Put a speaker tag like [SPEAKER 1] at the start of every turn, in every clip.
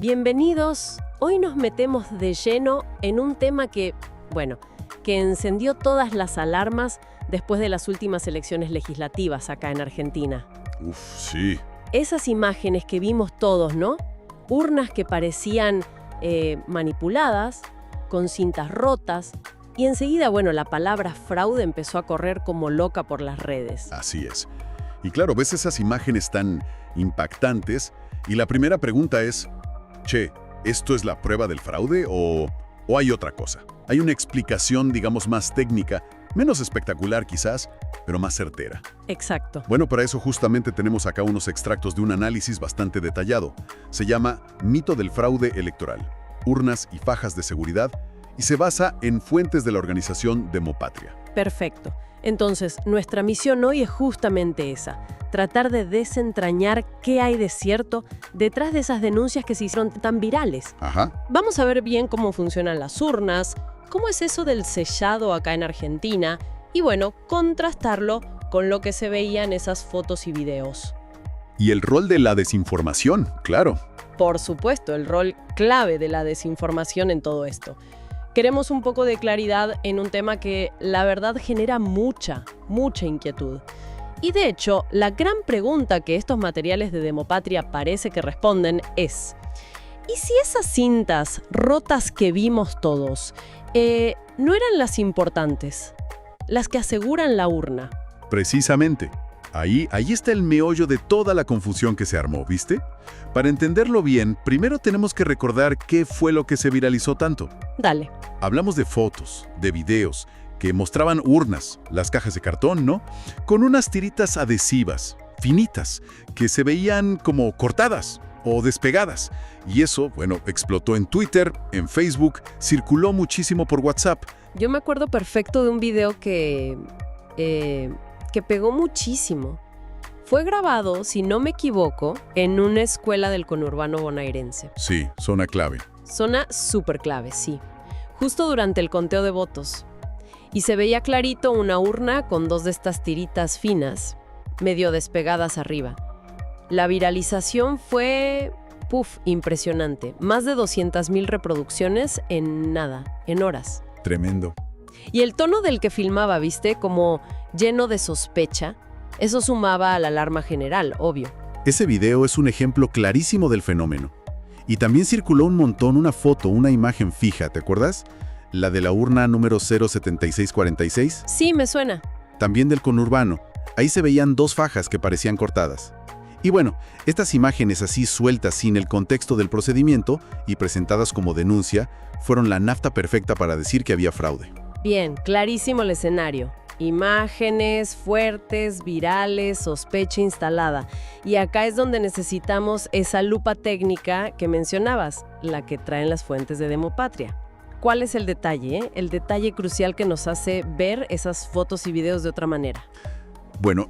[SPEAKER 1] Bienvenidos. Hoy nos metemos de lleno en un tema que encendió todas las alarmas después de las últimas elecciones legislativas acá en Argentina.
[SPEAKER 2] Uf, sí.
[SPEAKER 1] Esas imágenes que vimos todos, ¿no? Urnas que parecían manipuladas, con cintas rotas, y enseguida, la palabra fraude empezó a correr como loca por las redes.
[SPEAKER 2] Así es. Y claro, ves esas imágenes tan impactantes y la primera pregunta es, ¿esto es la prueba del fraude o hay otra cosa? Hay una explicación, digamos, más técnica, menos espectacular quizás, pero más certera.
[SPEAKER 1] Exacto.
[SPEAKER 2] Bueno, para eso justamente tenemos acá unos extractos de un análisis bastante detallado. Se llama Mito del fraude electoral, urnas y fajas de seguridad, y se basa en fuentes de la organización Demopatria.
[SPEAKER 1] Perfecto. Entonces, nuestra misión hoy es justamente esa, tratar de desentrañar qué hay de cierto detrás de esas denuncias que se hicieron tan virales.
[SPEAKER 2] Ajá.
[SPEAKER 1] Vamos a ver bien cómo funcionan las urnas, cómo es eso del sellado acá en Argentina y contrastarlo con lo que se veía en esas fotos y videos.
[SPEAKER 2] Y el rol de la desinformación, claro.
[SPEAKER 1] Por supuesto, el rol clave de la desinformación en todo esto. Queremos un poco de claridad en un tema que, la verdad, genera mucha inquietud. Y de hecho, la gran pregunta que estos materiales de Demopatria parece que responden es: ¿y si esas cintas rotas que vimos todos no eran las importantes? Las que aseguran la urna.
[SPEAKER 2] Precisamente. Ahí está el meollo de toda la confusión que se armó, ¿viste? Para entenderlo bien, primero tenemos que recordar qué fue lo que se viralizó tanto.
[SPEAKER 1] Dale.
[SPEAKER 2] Hablamos de fotos, de videos, que mostraban urnas, las cajas de cartón, ¿no? Con unas tiritas adhesivas, finitas, que se veían como cortadas o despegadas. Y eso, explotó en Twitter, en Facebook, circuló muchísimo por WhatsApp.
[SPEAKER 1] Yo me acuerdo perfecto de un video que pegó muchísimo. Fue grabado, si no me equivoco, en una escuela del conurbano bonaerense.
[SPEAKER 2] Sí, zona clave.
[SPEAKER 1] Zona súper clave, sí. Justo durante el conteo de votos. Y se veía clarito una urna con dos de estas tiritas finas, medio despegadas arriba. La viralización fue, impresionante. Más de 200,000 reproducciones en horas.
[SPEAKER 2] Tremendo.
[SPEAKER 1] Y el tono del que filmaba, ¿viste? Como lleno de sospecha. Eso sumaba a la alarma general, obvio.
[SPEAKER 2] Ese video es un ejemplo clarísimo del fenómeno. Y también circuló un montón una foto, una imagen fija, ¿te acuerdas? La de la urna número 07646.
[SPEAKER 1] Sí, me suena.
[SPEAKER 2] También del conurbano. Ahí se veían dos fajas que parecían cortadas. Y estas imágenes así sueltas sin el contexto del procedimiento y presentadas como denuncia, fueron la nafta perfecta para decir que había fraude.
[SPEAKER 1] Bien, clarísimo el escenario. Imágenes fuertes, virales, sospecha instalada. Y acá es donde necesitamos esa lupa técnica que mencionabas, la que traen las fuentes de Demopatria. ¿Cuál es el detalle? El detalle crucial que nos hace ver esas fotos y videos de otra manera.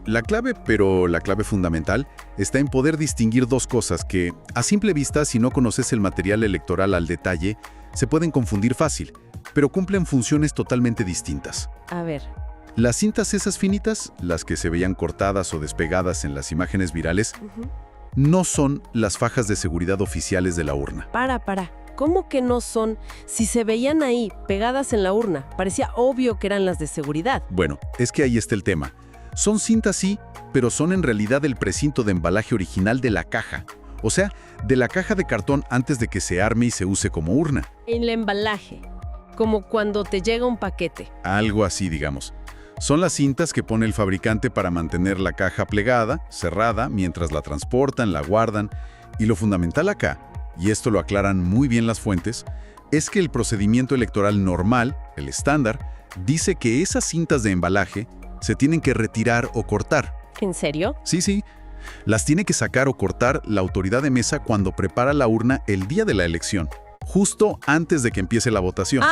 [SPEAKER 2] La clave fundamental está en poder distinguir dos cosas que, a simple vista, si no conoces el material electoral al detalle, se pueden confundir fácil, pero cumplen funciones totalmente distintas.
[SPEAKER 1] A ver.
[SPEAKER 2] Las cintas esas finitas, las que se veían cortadas o despegadas en las imágenes virales, no son las fajas de seguridad oficiales de la urna.
[SPEAKER 1] Para. ¿Cómo que no son? Si se veían ahí, pegadas en la urna, parecía obvio que eran las de seguridad.
[SPEAKER 2] Es que ahí está el tema. Son cintas sí, pero son en realidad el precinto de embalaje original de la caja. O sea, de la caja de cartón antes de que se arme y se use como urna.
[SPEAKER 1] En el embalaje, como cuando te llega un paquete.
[SPEAKER 2] Algo así, digamos. Son las cintas que pone el fabricante para mantener la caja plegada, cerrada, mientras la transportan, la guardan. Y lo fundamental acá, y esto lo aclaran muy bien las fuentes, es que el procedimiento electoral normal, el estándar, dice que esas cintas de embalaje se tienen que retirar o cortar.
[SPEAKER 1] ¿En serio?
[SPEAKER 2] Sí. Las tiene que sacar o cortar la autoridad de mesa cuando prepara la urna el día de la elección, justo antes de que empiece la votación.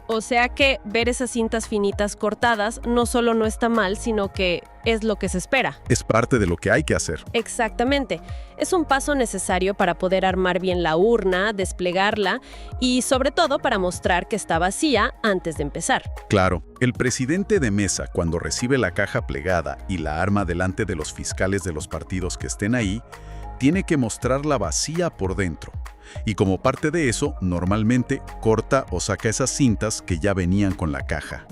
[SPEAKER 1] O sea que ver esas cintas finitas cortadas no solo no está mal, sino que es lo que se espera.
[SPEAKER 2] Es parte de lo que hay que hacer.
[SPEAKER 1] Exactamente. Es un paso necesario para poder armar bien la urna, desplegarla y sobre todo para mostrar que está vacía antes de empezar.
[SPEAKER 2] Claro, el presidente de mesa, cuando recibe la caja plegada y la arma delante de los fiscales de los partidos que estén ahí, tiene que mostrarla vacía por dentro. Y como parte de eso, normalmente corta o saca esas cintas que ya venían con la caja.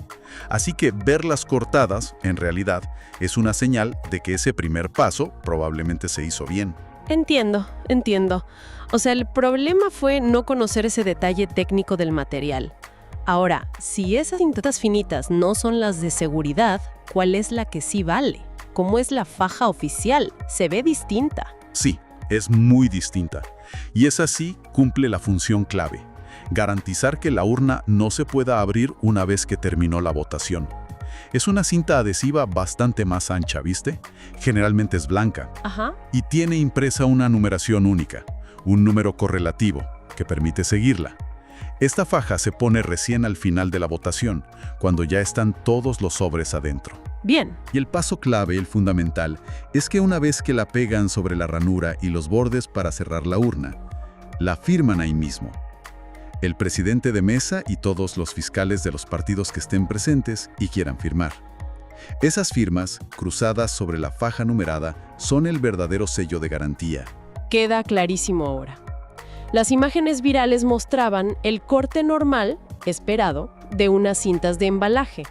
[SPEAKER 2] Así que verlas cortadas, en realidad, es una señal de que ese primer paso probablemente se hizo bien.
[SPEAKER 1] Entiendo. O sea, el problema fue no conocer ese detalle técnico del material. Ahora, si esas cintas finitas no son las de seguridad, ¿cuál es la que sí vale? ¿Cómo es la faja oficial? Se ve distinta.
[SPEAKER 2] Sí, es muy distinta. Y esa sí cumple la función clave: garantizar que la urna no se pueda abrir una vez que terminó la votación. Es una cinta adhesiva bastante más ancha, ¿viste? Generalmente es blanca.
[SPEAKER 1] Ajá.
[SPEAKER 2] Y tiene impresa una numeración única, un número correlativo, que permite seguirla. Esta faja se pone recién al final de la votación, cuando ya están todos los sobres adentro.
[SPEAKER 1] Bien.
[SPEAKER 2] Y el paso clave, el fundamental, es que una vez que la pegan sobre la ranura y los bordes para cerrar la urna, la firman ahí mismo. El presidente de mesa y todos los fiscales de los partidos que estén presentes y quieran firmar. Esas firmas, cruzadas sobre la faja numerada, son el verdadero sello de garantía.
[SPEAKER 1] Queda clarísimo ahora. Las imágenes virales mostraban el corte normal, esperado, de unas cintas de embalaje.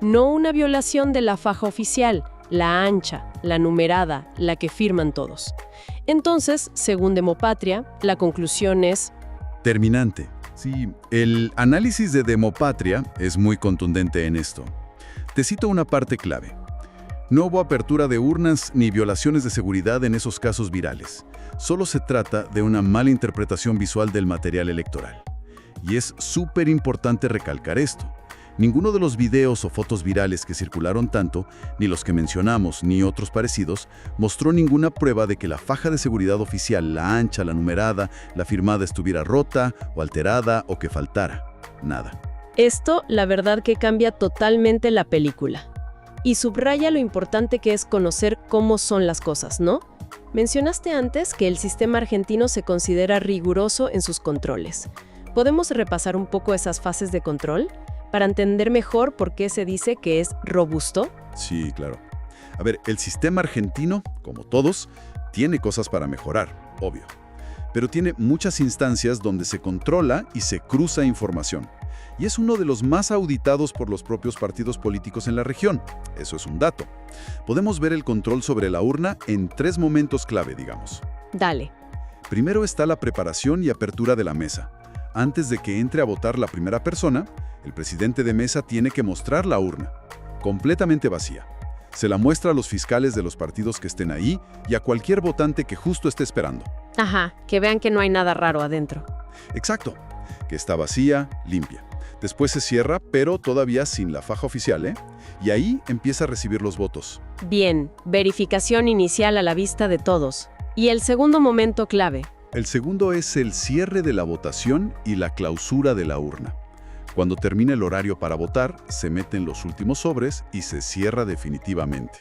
[SPEAKER 1] No una violación de la faja oficial, la ancha, la numerada, la que firman todos. Entonces, según Demopatria, la conclusión es...
[SPEAKER 2] Terminante. Sí, el análisis de Demopatria es muy contundente en esto. Te cito una parte clave. No hubo apertura de urnas ni violaciones de seguridad en esos casos virales. Solo se trata de una mala interpretación visual del material electoral. Y es súper importante recalcar esto. Ninguno de los videos o fotos virales que circularon tanto, ni los que mencionamos, ni otros parecidos, mostró ninguna prueba de que la faja de seguridad oficial, la ancha, la numerada, la firmada estuviera rota o alterada o que faltara. Nada.
[SPEAKER 1] Esto, la verdad, que cambia totalmente la película. Y subraya lo importante que es conocer cómo son las cosas, ¿no? Mencionaste antes que el sistema argentino se considera riguroso en sus controles. ¿Podemos repasar un poco esas fases de control para entender mejor por qué se dice que es robusto?
[SPEAKER 2] Sí, claro. A ver, el sistema argentino, como todos, tiene cosas para mejorar, obvio. Pero tiene muchas instancias donde se controla y se cruza información. Y es uno de los más auditados por los propios partidos políticos en la región. Eso es un dato. Podemos ver el control sobre la urna en 3 momentos clave, digamos.
[SPEAKER 1] Dale.
[SPEAKER 2] Primero está la preparación y apertura de la mesa. Antes de que entre a votar la primera persona, el presidente de mesa tiene que mostrar la urna, completamente vacía. Se la muestra a los fiscales de los partidos que estén ahí y a cualquier votante que justo esté esperando.
[SPEAKER 1] Ajá, que vean que no hay nada raro adentro.
[SPEAKER 2] Exacto, que está vacía, limpia. Después se cierra, pero todavía sin la faja oficial, ¿eh? Y ahí empieza a recibir los votos.
[SPEAKER 1] Bien, verificación inicial a la vista de todos. Y el segundo momento clave.
[SPEAKER 2] El segundo es el cierre de la votación y la clausura de la urna. Cuando termina el horario para votar, se meten los últimos sobres y se cierra definitivamente.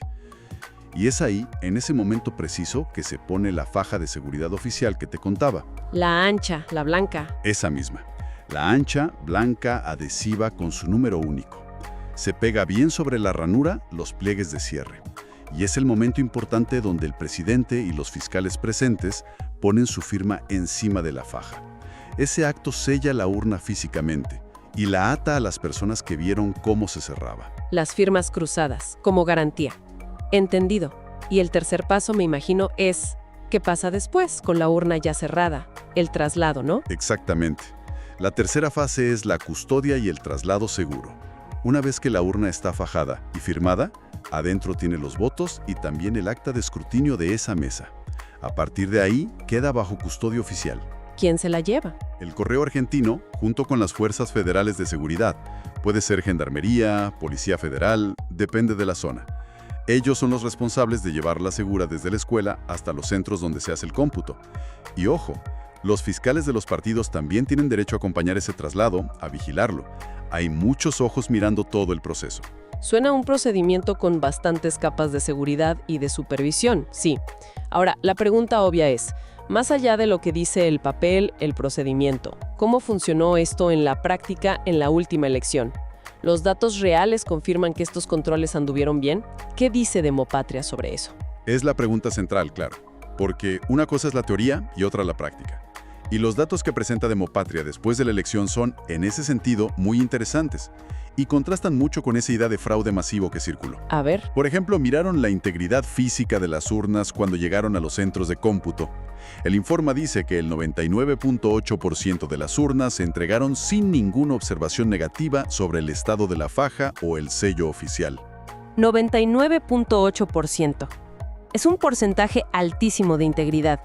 [SPEAKER 2] Y es ahí, en ese momento preciso, que se pone la faja de seguridad oficial que te contaba.
[SPEAKER 1] La ancha, la blanca.
[SPEAKER 2] Esa misma. La ancha, blanca, adhesiva con su número único. Se pega bien sobre la ranura los pliegues de cierre. Y es el momento importante donde el presidente y los fiscales presentes ponen su firma encima de la faja. Ese acto sella la urna físicamente y la ata a las personas que vieron cómo se cerraba.
[SPEAKER 1] Las firmas cruzadas, como garantía. Entendido. Y el tercer paso, me imagino, es ¿qué pasa después con la urna ya cerrada? El traslado, ¿no?
[SPEAKER 2] Exactamente. La tercera fase es la custodia y el traslado seguro. Una vez que la urna está fajada y firmada, adentro tiene los votos y también el acta de escrutinio de esa mesa. A partir de ahí, queda bajo custodia oficial.
[SPEAKER 1] ¿Quién se la lleva?
[SPEAKER 2] El Correo Argentino, junto con las fuerzas federales de seguridad. Puede ser Gendarmería, Policía Federal, depende de la zona. Ellos son los responsables de llevarla segura desde la escuela hasta los centros donde se hace el cómputo. Y ojo, los fiscales de los partidos también tienen derecho a acompañar ese traslado, a vigilarlo. Hay muchos ojos mirando todo el proceso.
[SPEAKER 1] Suena un procedimiento con bastantes capas de seguridad y de supervisión, sí. Ahora, la pregunta obvia es, más allá de lo que dice el papel, el procedimiento, ¿cómo funcionó esto en la práctica en la última elección? ¿Los datos reales confirman que estos controles anduvieron bien? ¿Qué dice Demopatria sobre eso?
[SPEAKER 2] Es la pregunta central, claro, porque una cosa es la teoría y otra la práctica. Y los datos que presenta Demopatria después de la elección son, en ese sentido, muy interesantes y contrastan mucho con esa idea de fraude masivo que circuló.
[SPEAKER 1] A ver.
[SPEAKER 2] Por ejemplo, miraron la integridad física de las urnas cuando llegaron a los centros de cómputo. El informe dice que el 99.8% de las urnas se entregaron sin ninguna observación negativa sobre el estado de la faja o el sello oficial.
[SPEAKER 3] 99.8%. Es un porcentaje altísimo de integridad.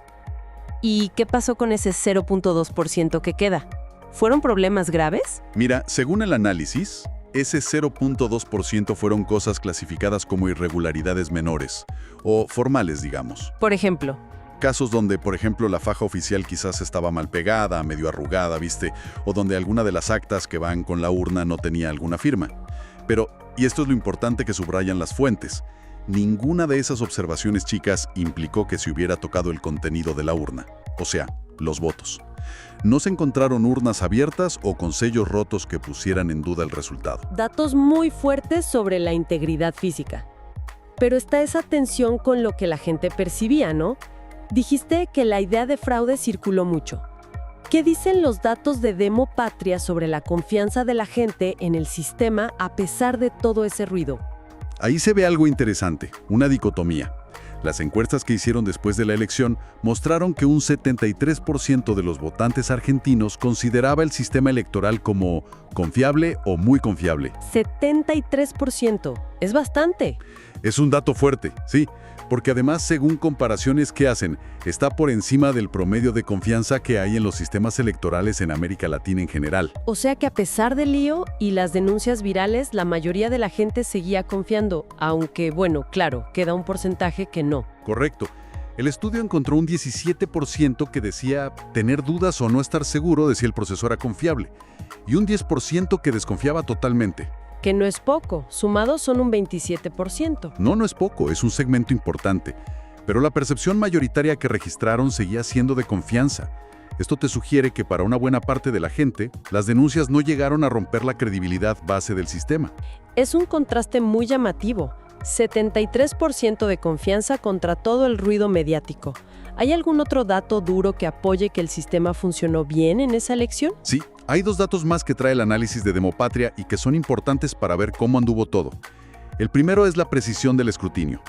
[SPEAKER 3] ¿Y qué pasó con ese 0.2% que queda? ¿Fueron problemas graves?
[SPEAKER 2] Mira, según el análisis, ese 0.2% fueron cosas clasificadas como irregularidades menores, o formales, digamos.
[SPEAKER 3] Por ejemplo,
[SPEAKER 2] Casos donde, por ejemplo, la faja oficial quizás estaba mal pegada, medio arrugada, ¿viste? O donde alguna de las actas que van con la urna no tenía alguna firma. Pero, y esto es lo importante que subrayan las fuentes, ninguna de esas observaciones chicas implicó que se hubiera tocado el contenido de la urna, o sea, los votos. No se encontraron urnas abiertas o con sellos rotos que pusieran en duda el resultado.
[SPEAKER 1] Datos muy fuertes sobre la integridad física. Pero está esa tensión con lo que la gente percibía, ¿no? Dijiste que la idea de fraude circuló mucho. ¿Qué dicen los datos de Demopatria sobre la confianza de la gente en el sistema a pesar de todo ese ruido?
[SPEAKER 2] Ahí se ve algo interesante, una dicotomía. Las encuestas que hicieron después de la elección mostraron que un 73% de los votantes argentinos consideraba el sistema electoral como confiable o muy confiable.
[SPEAKER 1] 73%. Es bastante.
[SPEAKER 2] Es un dato fuerte, sí, porque además, según comparaciones que hacen, está por encima del promedio de confianza que hay en los sistemas electorales en América Latina en general.
[SPEAKER 1] O sea que a pesar del lío y las denuncias virales, la mayoría de la gente seguía confiando, aunque, bueno, claro, queda un porcentaje que no.
[SPEAKER 2] Correcto. El estudio encontró un 17% que decía tener dudas o no estar seguro de si el proceso era confiable, y un 10% que desconfiaba totalmente.
[SPEAKER 1] Que no es poco, sumados son un 27%.
[SPEAKER 2] No es poco, es un segmento importante. Pero la percepción mayoritaria que registraron seguía siendo de confianza. Esto te sugiere que para una buena parte de la gente, las denuncias no llegaron a romper la credibilidad base del sistema.
[SPEAKER 1] Es un contraste muy llamativo. 73% de confianza contra todo el ruido mediático. ¿Hay algún otro dato duro que apoye que el sistema funcionó bien en esa elección?
[SPEAKER 2] Sí, hay dos datos más que trae el análisis de Demopatria y que son importantes para ver cómo anduvo todo. El primero es la precisión del escrutinio.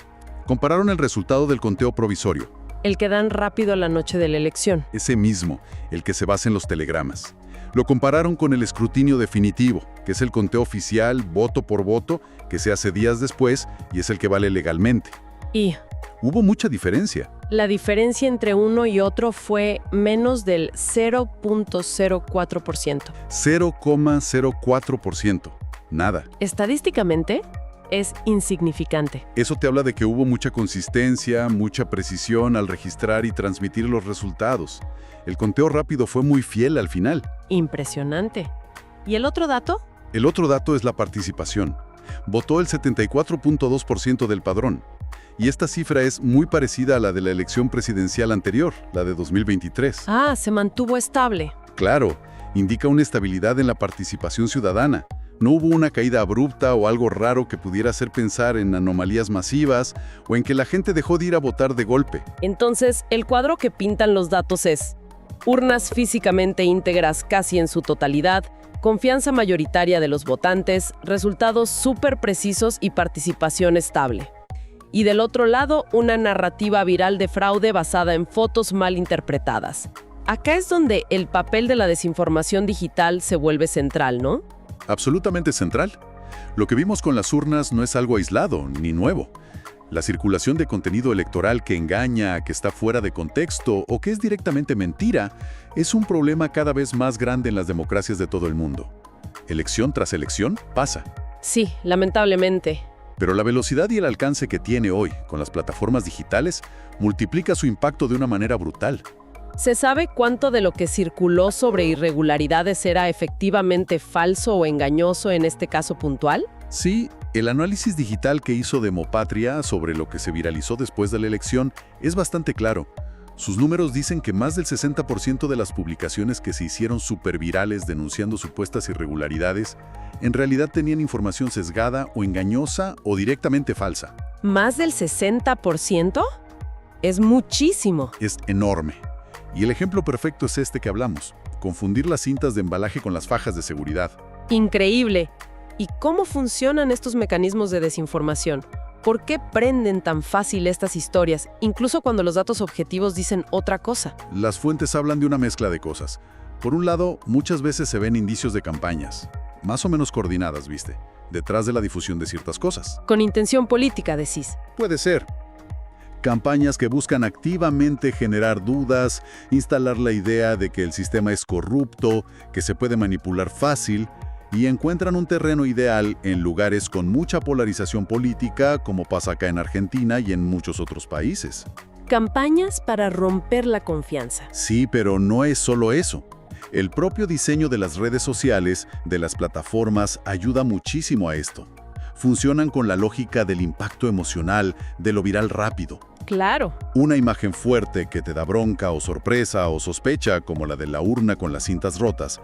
[SPEAKER 2] Compararon el resultado del conteo provisorio.
[SPEAKER 1] El que dan rápido a la noche de la elección.
[SPEAKER 2] Ese mismo, el que se basa en los telegramas. Lo compararon con el escrutinio definitivo, que es el conteo oficial, voto por voto, que se hace días después y es el que vale legalmente.
[SPEAKER 1] Y
[SPEAKER 2] hubo mucha diferencia.
[SPEAKER 1] la diferencia entre uno y otro fue menos del 0.04%.
[SPEAKER 2] 0,04%. Nada.
[SPEAKER 1] Estadísticamente, es insignificante.
[SPEAKER 2] Eso te habla de que hubo mucha consistencia, mucha precisión al registrar y transmitir los resultados. El conteo rápido fue muy fiel al final.
[SPEAKER 1] Impresionante. ¿Y el otro dato?
[SPEAKER 2] El otro dato es la participación. Votó el 74.2% del padrón. Y esta cifra es muy parecida a la de la elección presidencial anterior, la de 2023.
[SPEAKER 1] Ah, se mantuvo estable.
[SPEAKER 2] Claro, indica una estabilidad en la participación ciudadana. No hubo una caída abrupta o algo raro que pudiera hacer pensar en anomalías masivas o en que la gente dejó de ir a votar de golpe.
[SPEAKER 1] Entonces, el cuadro que pintan los datos es urnas físicamente íntegras casi en su totalidad, confianza mayoritaria de los votantes, resultados súper precisos y participación estable. Y del otro lado, una narrativa viral de fraude basada en fotos mal interpretadas. Acá es donde el papel de la desinformación digital se vuelve central, ¿no?
[SPEAKER 2] Absolutamente central. Lo que vimos con las urnas no es algo aislado ni nuevo. La circulación de contenido electoral que engaña, que está fuera de contexto o que es directamente mentira es un problema cada vez más grande en las democracias de todo el mundo. Elección tras elección pasa.
[SPEAKER 1] Sí, lamentablemente.
[SPEAKER 2] Pero la velocidad y el alcance que tiene hoy con las plataformas digitales multiplica su impacto de una manera brutal.
[SPEAKER 1] ¿Se sabe cuánto de lo que circuló sobre irregularidades era efectivamente falso o engañoso en este caso puntual?
[SPEAKER 2] Sí, el análisis digital que hizo Demopatria sobre lo que se viralizó después de la elección es bastante claro. Sus números dicen que más del 60% de las publicaciones que se hicieron supervirales denunciando supuestas irregularidades en realidad tenían información sesgada o engañosa o directamente falsa.
[SPEAKER 1] ¿Más del 60%? Es muchísimo.
[SPEAKER 2] Es enorme. Y el ejemplo perfecto es este que hablamos, confundir las cintas de embalaje con las fajas de seguridad.
[SPEAKER 3] Increíble. ¿Y cómo funcionan estos mecanismos de desinformación? ¿Por qué prenden tan fácil estas historias, incluso cuando los datos objetivos dicen otra cosa?
[SPEAKER 2] Las fuentes hablan de una mezcla de cosas. Por un lado, muchas veces se ven indicios de campañas, más o menos coordinadas, ¿viste?, detrás de la difusión de ciertas cosas.
[SPEAKER 3] Con intención política, decís.
[SPEAKER 2] Puede ser. Campañas que buscan activamente generar dudas, instalar la idea de que el sistema es corrupto, que se puede manipular fácil, y encuentran un terreno ideal en lugares con mucha polarización política, como pasa acá en Argentina y en muchos otros países.
[SPEAKER 3] Campañas para romper la confianza.
[SPEAKER 2] Sí, pero no es solo eso. El propio diseño de las redes sociales, de las plataformas, ayuda muchísimo a esto. Funcionan con la lógica del impacto emocional, de lo viral rápido.
[SPEAKER 3] Claro.
[SPEAKER 2] Una imagen fuerte que te da bronca o sorpresa o sospecha, como la de la urna con las cintas rotas,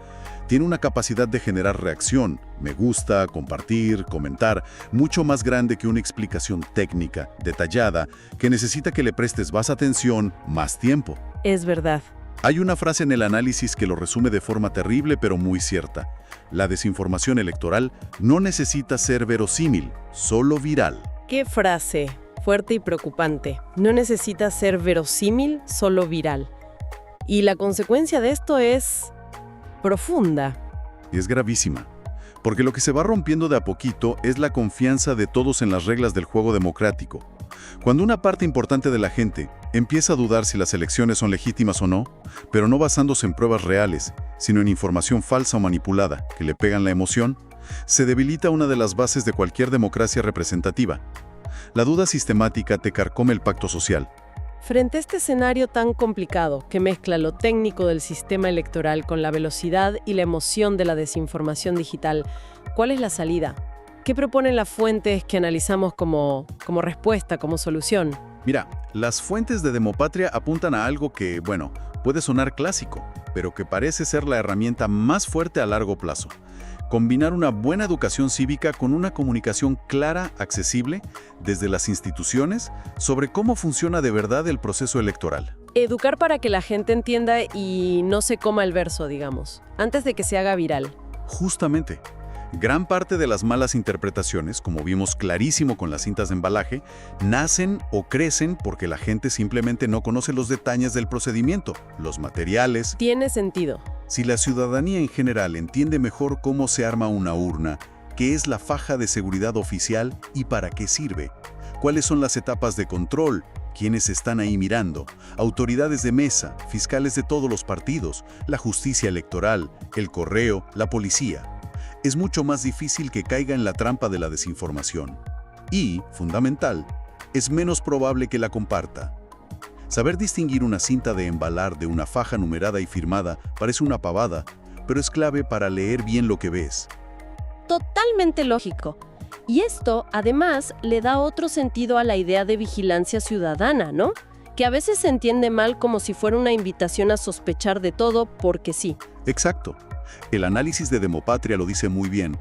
[SPEAKER 2] tiene una capacidad de generar reacción, me gusta, compartir, comentar, mucho más grande que una explicación técnica, detallada, que necesita que le prestes más atención, más tiempo.
[SPEAKER 3] Es verdad.
[SPEAKER 2] Hay una frase en el análisis que lo resume de forma terrible pero muy cierta. La desinformación electoral no necesita ser verosímil, solo viral.
[SPEAKER 3] ¿Qué frase? Fuerte y preocupante. No necesita ser verosímil, solo viral. Y la consecuencia de esto es profunda.
[SPEAKER 2] Es gravísima, porque lo que se va rompiendo de a poquito es la confianza de todos en las reglas del juego democrático. Cuando una parte importante de la gente empieza a dudar si las elecciones son legítimas o no, pero no basándose en pruebas reales, sino en información falsa o manipulada que le pegan la emoción, se debilita una de las bases de cualquier democracia representativa. La duda sistemática te carcome el pacto social.
[SPEAKER 3] Frente a este escenario tan complicado que mezcla lo técnico del sistema electoral con la velocidad y la emoción de la desinformación digital, ¿cuál es la salida? ¿Qué proponen las fuentes que analizamos como respuesta, como solución?
[SPEAKER 2] Mira, las fuentes de Demopatria apuntan a algo que, bueno, puede sonar clásico, pero que parece ser la herramienta más fuerte a largo plazo. Combinar una buena educación cívica con una comunicación clara, accesible, desde las instituciones, sobre cómo funciona de verdad el proceso electoral.
[SPEAKER 3] Educar para que la gente entienda y no se coma el verso, digamos, antes de que se haga viral.
[SPEAKER 2] Justamente. Gran parte de las malas interpretaciones, como vimos clarísimo con las cintas de embalaje, nacen o crecen porque la gente simplemente no conoce los detalles del procedimiento, los materiales.
[SPEAKER 3] Tiene sentido.
[SPEAKER 2] Si la ciudadanía en general entiende mejor cómo se arma una urna, qué es la faja de seguridad oficial y para qué sirve, cuáles son las etapas de control, quiénes están ahí mirando, autoridades de mesa, fiscales de todos los partidos, la justicia electoral, el correo, la policía, es mucho más difícil que caiga en la trampa de la desinformación. Y, fundamental, es menos probable que la comparta. Saber distinguir una cinta de embalar de una faja numerada y firmada parece una pavada, pero es clave para leer bien lo que ves.
[SPEAKER 3] Totalmente lógico. Y esto, además, le da otro sentido a la idea de vigilancia ciudadana, ¿no? Que a veces se entiende mal como si fuera una invitación a sospechar de todo porque sí.
[SPEAKER 2] Exacto. El análisis de Demopatria lo dice muy bien.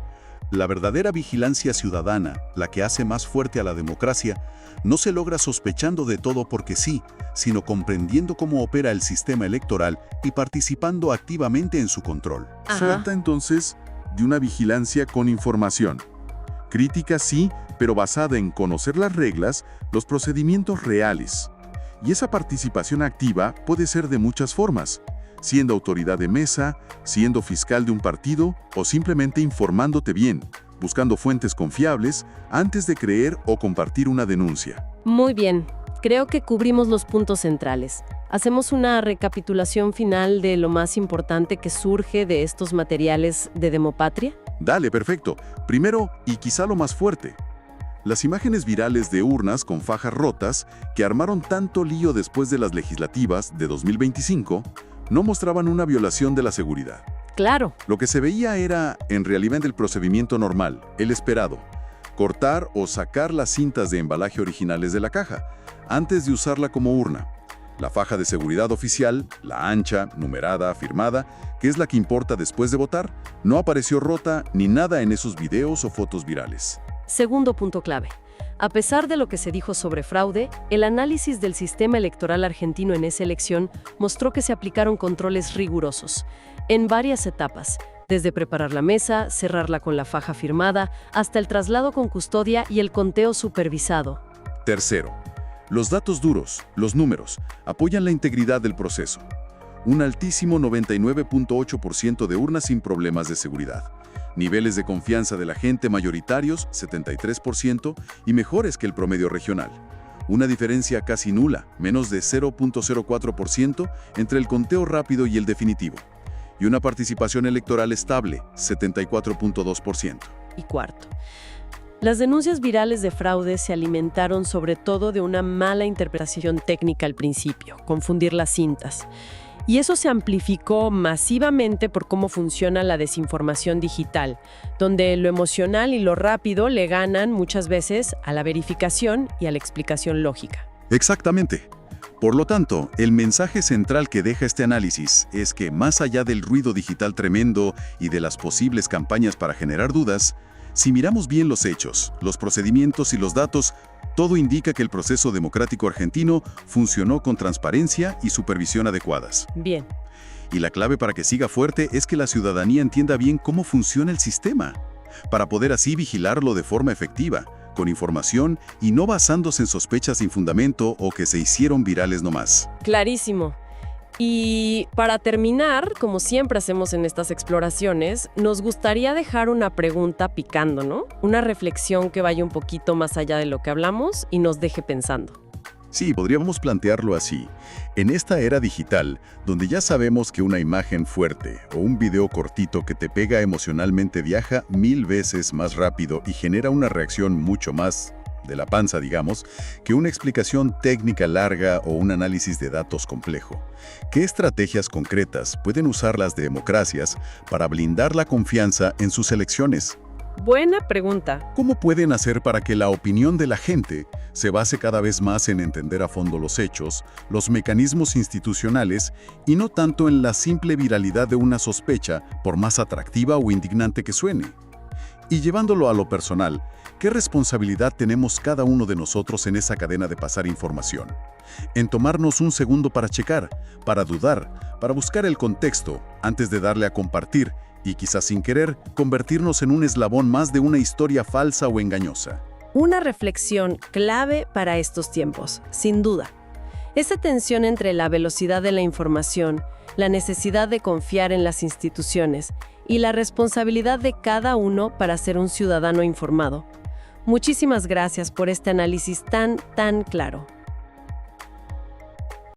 [SPEAKER 2] La verdadera vigilancia ciudadana, la que hace más fuerte a la democracia, no se logra sospechando de todo porque sí, sino comprendiendo cómo opera el sistema electoral y participando activamente en su control.
[SPEAKER 3] Ajá.
[SPEAKER 4] Se trata entonces de una vigilancia con información. Crítica sí, pero basada en conocer las reglas, los procedimientos reales. Y esa participación activa puede ser de muchas formas, siendo autoridad de mesa, siendo fiscal de un partido o simplemente informándote bien, buscando fuentes confiables antes de creer o compartir una denuncia.
[SPEAKER 3] Muy bien. Creo que cubrimos los puntos centrales. ¿Hacemos una recapitulación final de lo más importante que surge de estos materiales de Demopatria?
[SPEAKER 4] Dale, perfecto. Primero, y quizá lo más fuerte, las imágenes virales de urnas con fajas rotas que armaron tanto lío después de las legislativas de 2025 no mostraban una violación de la seguridad.
[SPEAKER 3] Claro.
[SPEAKER 4] Lo que se veía era, en realidad, el procedimiento normal, el esperado. Cortar o sacar las cintas de embalaje originales de la caja, antes de usarla como urna. La faja de seguridad oficial, la ancha, numerada, firmada, que es la que importa después de votar, no apareció rota ni nada en esos videos o fotos virales.
[SPEAKER 3] Segundo punto clave. A pesar de lo que se dijo sobre fraude, el análisis del sistema electoral argentino en esa elección mostró que se aplicaron controles rigurosos, en varias etapas, desde preparar la mesa, cerrarla con la faja firmada, hasta el traslado con custodia y el conteo supervisado.
[SPEAKER 4] Tercero, los datos duros, los números, apoyan la integridad del proceso. Un altísimo 99.8% de urnas sin problemas de seguridad. Niveles de confianza de la gente mayoritarios, 73%, y mejores que el promedio regional. Una diferencia casi nula, menos de 0.04% entre el conteo rápido y el definitivo. Y una participación electoral estable, 74.2%.
[SPEAKER 3] Y cuarto, las denuncias virales de fraude se alimentaron sobre todo de una mala interpretación técnica al principio, confundir las cintas. Y eso se amplificó masivamente por cómo funciona la desinformación digital, donde lo emocional y lo rápido le ganan muchas veces a la verificación y a la explicación lógica.
[SPEAKER 4] Exactamente. Por lo tanto, el mensaje central que deja este análisis es que más allá del ruido digital tremendo y de las posibles campañas para generar dudas, si miramos bien los hechos, los procedimientos y los datos, todo indica que el proceso democrático argentino funcionó con transparencia y supervisión adecuadas.
[SPEAKER 3] Bien.
[SPEAKER 4] Y la clave para que siga fuerte es que la ciudadanía entienda bien cómo funciona el sistema, para poder así vigilarlo de forma efectiva, con información y no basándose en sospechas sin fundamento o que se hicieron virales nomás.
[SPEAKER 3] Clarísimo. Y para terminar, como siempre hacemos en estas exploraciones, nos gustaría dejar una pregunta picando, ¿no? Una reflexión que vaya un poquito más allá de lo que hablamos y nos deje pensando.
[SPEAKER 4] Sí, podríamos plantearlo así. En esta era digital, donde ya sabemos que una imagen fuerte o un video cortito que te pega emocionalmente viaja 1000 veces más rápido y genera una reacción mucho más de la panza, digamos, que una explicación técnica larga o un análisis de datos complejo. ¿Qué estrategias concretas pueden usar las democracias para blindar la confianza en sus elecciones?
[SPEAKER 3] Buena pregunta.
[SPEAKER 4] ¿Cómo pueden hacer para que la opinión de la gente se base cada vez más en entender a fondo los hechos, los mecanismos institucionales y no tanto en la simple viralidad de una sospecha, por más atractiva o indignante que suene? Y llevándolo a lo personal, ¿qué responsabilidad tenemos cada uno de nosotros en esa cadena de pasar información? En tomarnos un segundo para checar, para dudar, para buscar el contexto antes de darle a compartir y quizás sin querer convertirnos en un eslabón más de una historia falsa o engañosa.
[SPEAKER 3] Una reflexión clave para estos tiempos, sin duda. Esa tensión entre la velocidad de la información, la necesidad de confiar en las instituciones y la responsabilidad de cada uno para ser un ciudadano informado. Muchísimas gracias por este análisis tan claro.